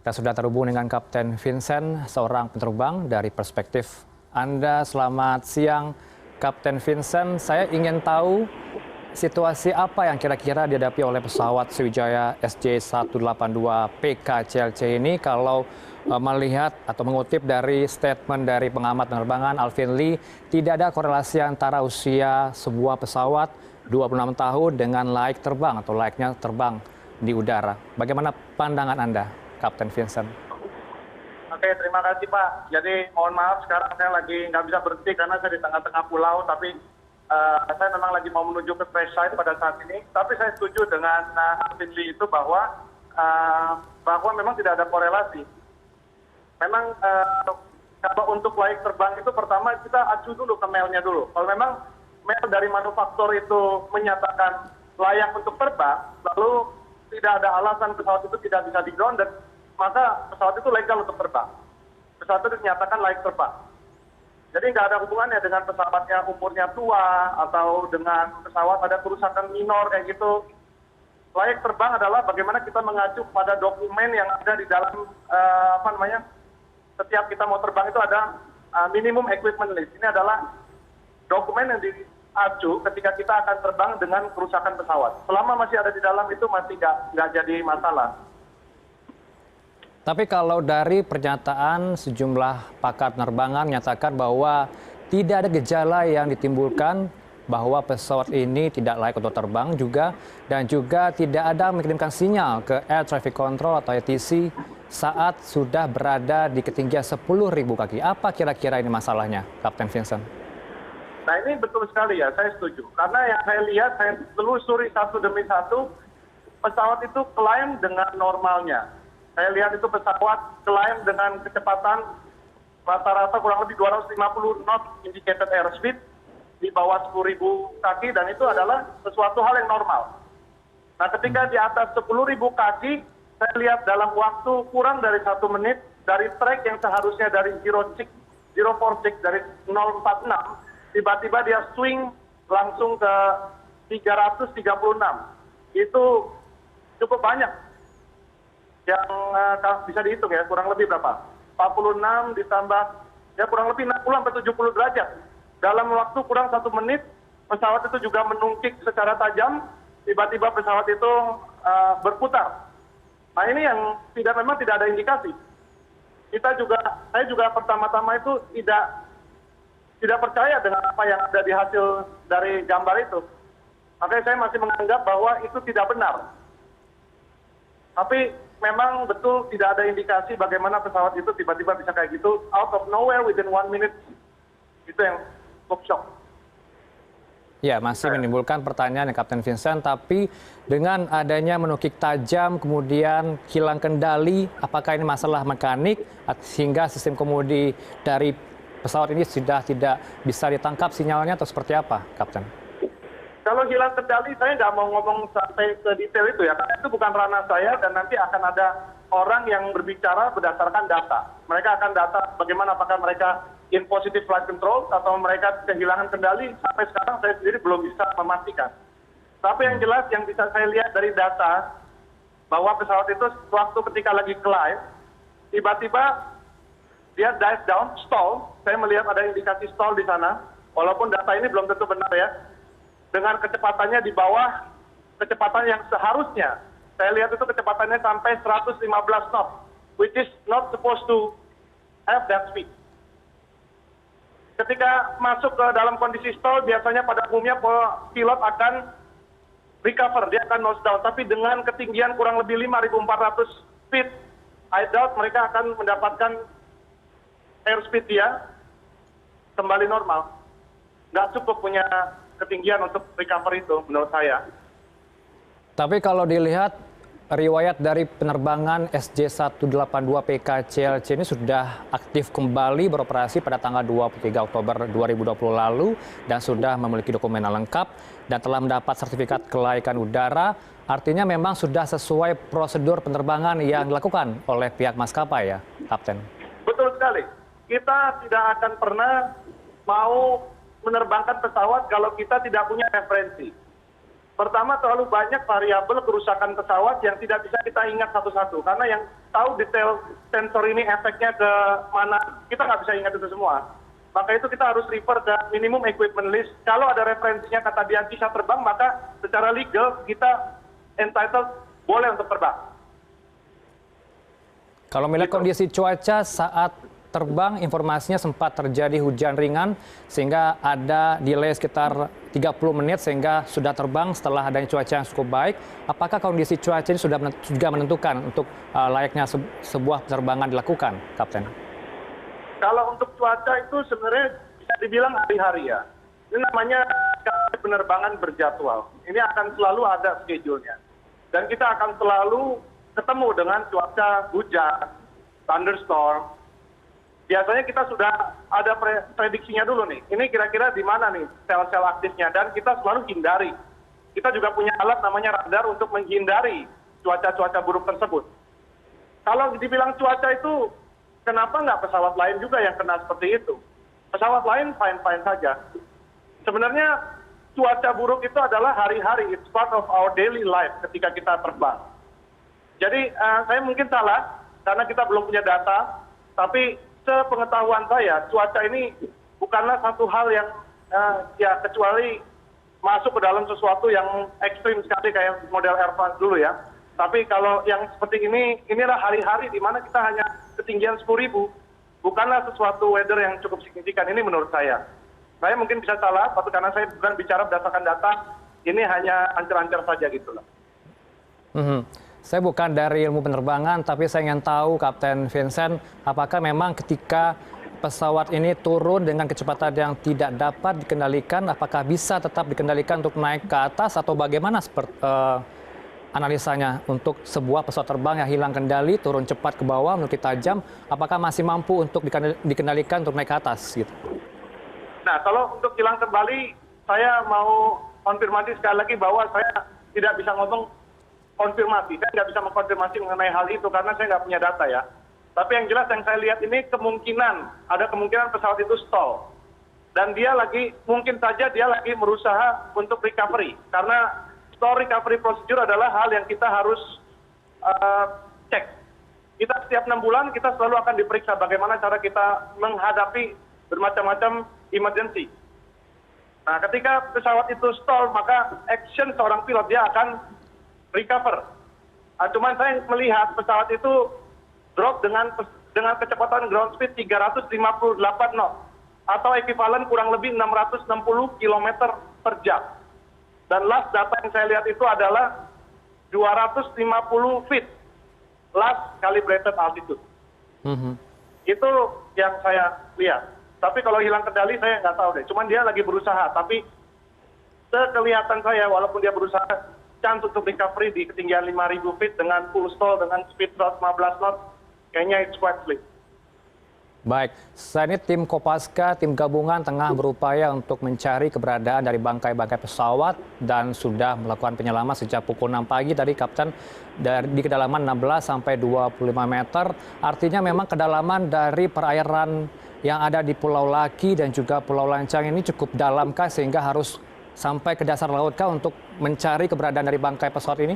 Kita sudah terhubung dengan Kapten Vincent, seorang penerbang dari perspektif Anda. Selamat siang, Kapten Vincent. Saya ingin tahu situasi apa yang kira-kira dihadapi oleh pesawat Sriwijaya SJ182 PKCLC ini kalau melihat atau mengutip dari statement dari pengamat penerbangan Alvin Lee, tidak ada korelasi antara usia sebuah pesawat 26 tahun dengan layak terbang atau layaknya terbang di udara. Bagaimana pandangan Anda, Kapten Vincent? Oke, terima kasih Pak. Jadi mohon maaf sekarang saya lagi nggak bisa berhenti karena saya di tengah-tengah pulau, tapi saya memang lagi mau menuju ke crash site pada saat ini. Tapi saya setuju dengan Alvin Lee itu bahwa memang tidak ada korelasi. Memang kalau untuk layak terbang itu pertama kita acu dulu ke mailnya dulu. Kalau memang mail dari manufaktur itu menyatakan layak untuk terbang, lalu tidak ada alasan pesawat itu tidak bisa di-grounded, maka pesawat itu legal untuk terbang. Pesawat itu dinyatakan layak terbang. Jadi nggak ada hubungannya dengan pesawatnya umurnya tua atau dengan pesawat ada kerusakan minor kayak gitu. Layak terbang adalah bagaimana kita mengacu pada dokumen yang ada di dalam setiap kita mau terbang itu ada minimum equipment list. Ini adalah dokumen yang diacu ketika kita akan terbang dengan kerusakan pesawat. Selama masih ada di dalam itu masih nggak jadi masalah. Tapi kalau dari pernyataan sejumlah pakar penerbangan menyatakan bahwa tidak ada gejala yang ditimbulkan bahwa pesawat ini tidak layak untuk terbang juga, dan juga tidak ada mengirimkan sinyal ke Air Traffic Control atau ATC saat sudah berada di ketinggian 10.000 kaki. Apa kira-kira ini masalahnya, Kapten Vincent? Nah ini betul sekali ya, saya setuju. Karena yang saya lihat, saya telusuri satu demi satu, pesawat itu climb dengan normalnya. Saya lihat itu pesawat climb dengan kecepatan rata-rata kurang lebih 250 knot indicated airspeed di bawah 10.000 kaki, dan itu adalah sesuatu hal yang normal. Nah ketika di atas 10.000 kaki, saya lihat dalam waktu kurang dari 1 menit, dari track yang seharusnya dari 046 dari 046, tiba-tiba dia swing langsung ke 336. Itu cukup banyak. Yang bisa dihitung ya, kurang lebih berapa? 46 ditambah ya kurang lebih 60-70 derajat. Dalam waktu kurang 1 menit, pesawat itu juga menungkik secara tajam, tiba-tiba pesawat itu berputar. Nah ini yang memang tidak ada indikasi. Saya juga pertama-tama itu tidak percaya dengan apa yang ada di hasil dari gambar itu. Makanya saya masih menganggap bahwa itu tidak benar. Tapi memang betul tidak ada indikasi bagaimana pesawat itu tiba-tiba bisa kayak gitu, out of nowhere within 1 minute. Itu yang cukup shock. Ya, masih menimbulkan pertanyaan ya Kapten Vincent, tapi dengan adanya menukik tajam kemudian hilang kendali, apakah ini masalah mekanik sehingga sistem kemudi dari pesawat ini sudah tidak bisa ditangkap sinyalnya atau seperti apa, Kapten? Kalau hilang kendali, saya nggak mau ngomong sampai ke detail itu ya, karena itu bukan ranah saya dan nanti akan ada orang yang berbicara berdasarkan data. Mereka akan data bagaimana, apakah mereka in positive flight control atau mereka kehilangan kendali. Sampai sekarang saya sendiri belum bisa memastikan. Tapi yang jelas yang bisa saya lihat dari data, bahwa pesawat itu waktu ketika lagi climb, tiba-tiba dia dive down, stall. Saya melihat ada indikasi stall di sana, walaupun data ini belum tentu benar ya. Dengan kecepatannya di bawah kecepatan yang seharusnya. Saya lihat itu kecepatannya sampai 115 knot, which is not supposed to have that speed. Ketika masuk ke dalam kondisi stall, biasanya pada umumnya pilot akan recover, dia akan nose down. Tapi dengan ketinggian kurang lebih 5.400 feet, I doubt mereka akan mendapatkan airspeed dia kembali normal. Nggak cukup punya ketinggian untuk recover itu menurut saya. Tapi kalau dilihat riwayat dari penerbangan SJ182 PKCLC ini sudah aktif kembali beroperasi pada tanggal 23 Oktober 2020 lalu dan sudah memiliki dokumen lengkap dan telah mendapat sertifikat kelaikan udara. Artinya memang sudah sesuai prosedur penerbangan yang dilakukan oleh pihak maskapai ya, Kapten? Betul sekali. Kita tidak akan pernah mau menerbangkan pesawat kalau kita tidak punya referensi. Pertama, terlalu banyak variabel kerusakan pesawat yang tidak bisa kita ingat satu-satu. Karena yang tahu detail sensor ini efeknya ke mana, kita nggak bisa ingat itu semua. Maka itu kita harus refer ke minimum equipment list. Kalau ada referensinya kata dia bisa terbang, maka secara legal kita entitled boleh untuk terbang. Kalau melihat kondisi cuaca saat terbang, informasinya sempat terjadi hujan ringan sehingga ada delay sekitar 30 menit sehingga sudah terbang setelah adanya cuaca yang cukup baik. Apakah kondisi cuaca ini sudah juga menentukan untuk layaknya sebuah penerbangan dilakukan, Kapten? Kalau untuk cuaca itu sebenarnya bisa dibilang hari-hari ya. Ini namanya penerbangan berjadwal. Ini akan selalu ada schedule-nya. Dan kita akan selalu ketemu dengan cuaca hujan, thunderstorm. Biasanya kita sudah ada prediksinya dulu nih. Ini kira-kira di mana nih sel-sel aktifnya. Dan kita selalu hindari. Kita juga punya alat namanya radar untuk menghindari cuaca-cuaca buruk tersebut. Kalau dibilang cuaca itu, kenapa nggak pesawat lain juga yang kena seperti itu? Pesawat lain fine-fine saja. Sebenarnya cuaca buruk itu adalah hari-hari. It's part of our daily life ketika kita terbang. Jadi saya mungkin salah karena kita belum punya data. Tapi sepengetahuan saya, cuaca ini bukanlah satu hal yang ya kecuali masuk ke dalam sesuatu yang ekstrim sekali kayak model Air France dulu ya. Tapi kalau yang seperti ini, inilah hari-hari di mana kita hanya ketinggian 10.000. Bukanlah sesuatu weather yang cukup signifikan, ini menurut saya. Saya mungkin bisa salah, tapi karena saya bukan bicara berdasarkan data, ini hanya ancar-ancar saja gitu loh. Saya bukan dari ilmu penerbangan, tapi saya ingin tahu, Kapten Vincent, apakah memang ketika pesawat ini turun dengan kecepatan yang tidak dapat dikendalikan, apakah bisa tetap dikendalikan untuk naik ke atas, atau bagaimana analisanya untuk sebuah pesawat terbang yang hilang kendali, turun cepat ke bawah, menuju tajam, apakah masih mampu untuk dikendalikan untuk naik ke atas? Gitu? Nah, kalau untuk hilang kembali, saya mau konfirmasi sekali lagi bahwa saya tidak bisa ngomong konfirmasi. Saya nggak bisa mengkonfirmasi mengenai hal itu karena saya nggak punya data ya. Tapi yang jelas yang saya lihat ini ada kemungkinan pesawat itu stall. Dan mungkin saja dia lagi berusaha untuk recovery. Karena stall recovery procedure adalah hal yang kita harus cek. Kita setiap 6 bulan kita selalu akan diperiksa bagaimana cara kita menghadapi bermacam-macam emergency. Nah, ketika pesawat itu stall, maka action seorang pilot dia akan recover. Cuman saya melihat pesawat itu drop dengan kecepatan ground speed 358 knot atau ekivalen kurang lebih 660 km per jam. Dan last data yang saya lihat itu adalah 250 feet last calibrated altitude. Itu yang saya lihat. Tapi kalau hilang kendali saya nggak tahu deh. Cuman dia lagi berusaha. Tapi sekelihatan saya walaupun dia berusaha, chance untuk recovery di ketinggian 5.000 feet dengan full stall dengan speed 115 knot, kayaknya it's quite slim. Baik, saat ini tim Kopaska, tim gabungan tengah berupaya untuk mencari keberadaan dari bangkai-bangkai pesawat dan sudah melakukan penyelaman sejak pukul 6 pagi tadi, Kapten, di kedalaman 16 sampai 25 meter. Artinya memang kedalaman dari perairan yang ada di Pulau Laki dan juga Pulau Lancang ini cukup dalam kah sehingga harus sampai ke dasar laut kah untuk mencari keberadaan dari bangkai pesawat ini?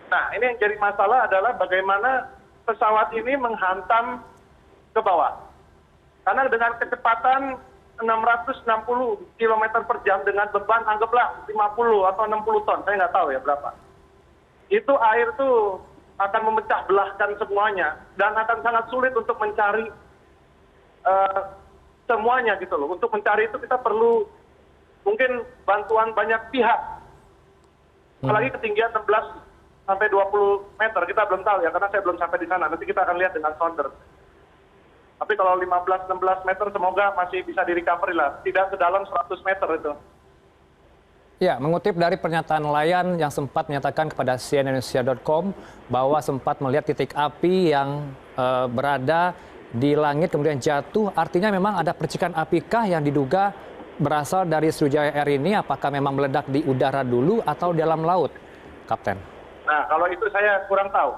Nah, ini yang jadi masalah adalah bagaimana pesawat ini menghantam ke bawah. Karena dengan kecepatan 660 km per jam dengan beban anggaplah 50 atau 60 ton, saya nggak tahu ya berapa. Itu air tuh akan memecah belahkan semuanya dan akan sangat sulit untuk mencari semuanya gitu loh. Untuk mencari itu kita perlu mungkin bantuan banyak pihak. Apalagi ketinggian 16 sampai 20 meter, kita belum tahu ya, karena saya belum sampai di sana. Nanti kita akan lihat dengan sounder. Tapi kalau 15-16 meter semoga masih bisa di-recovery lah. Tidak sedalam 100 meter itu. Ya, mengutip dari pernyataan nelayan yang sempat menyatakan kepada cnnindonesia.com bahwa sempat melihat titik api yang berada di langit kemudian jatuh. Artinya memang ada percikan apikah yang diduga berasal dari Sriwijaya Air ini, apakah memang meledak di udara dulu atau di dalam laut, Kapten? Nah, kalau itu saya kurang tahu.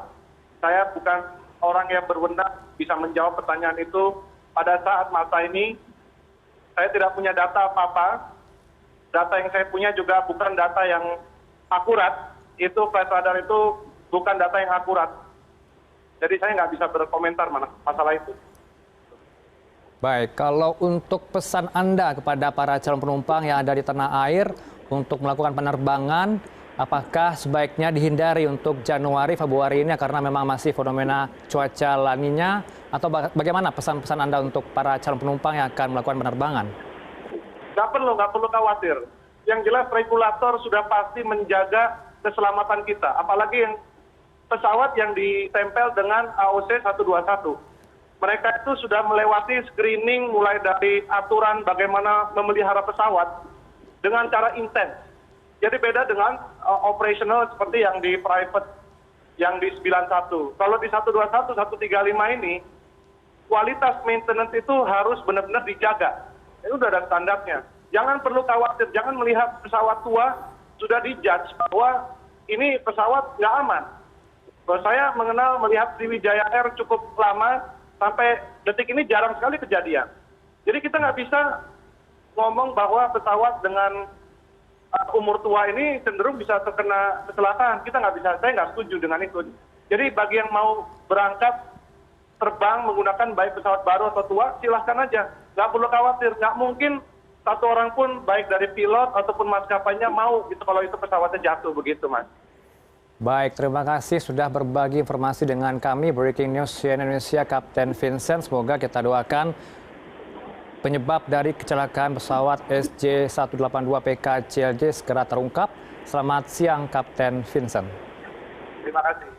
Saya bukan orang yang berwenang bisa menjawab pertanyaan itu. Pada saat masa ini, saya tidak punya data apa-apa. Data yang saya punya juga bukan data yang akurat, itu flight radar itu bukan data yang akurat. Jadi saya nggak bisa berkomentar masalah itu. Baik, kalau untuk pesan Anda kepada para calon penumpang yang ada di tanah air untuk melakukan penerbangan, apakah sebaiknya dihindari untuk Januari, Februari ini karena memang masih fenomena cuaca La Nina, atau bagaimana pesan-pesan Anda untuk para calon penumpang yang akan melakukan penerbangan? Nggak perlu khawatir. Yang jelas regulator sudah pasti menjaga keselamatan kita, apalagi yang pesawat yang ditempel dengan AOC 121. Mereka itu sudah melewati screening mulai dari aturan bagaimana memelihara pesawat dengan cara intens. Jadi beda dengan operational seperti yang di private, yang di 91. Kalau di 121, 135 ini, kualitas maintenance itu harus benar-benar dijaga. Itu sudah ada standarnya. Jangan perlu khawatir, jangan melihat pesawat tua sudah dijudge bahwa ini pesawat nggak aman. Kalau saya melihat Sriwijaya Air cukup lama, sampai detik ini jarang sekali kejadian. Jadi kita nggak bisa ngomong bahwa pesawat dengan umur tua ini cenderung bisa terkena kecelakaan. Kita nggak bisa, saya nggak setuju dengan itu. Jadi bagi yang mau berangkat terbang menggunakan baik pesawat baru atau tua, silahkan aja. Nggak perlu khawatir, nggak mungkin satu orang pun baik dari pilot ataupun maskapainya mau gitu kalau itu pesawatnya jatuh begitu, Mas. Baik, terima kasih sudah berbagi informasi dengan kami. Breaking News CNN Indonesia, Kapten Vincent. Semoga kita doakan penyebab dari kecelakaan pesawat SJ182 PK CLJ segera terungkap. Selamat siang, Kapten Vincent. Terima kasih.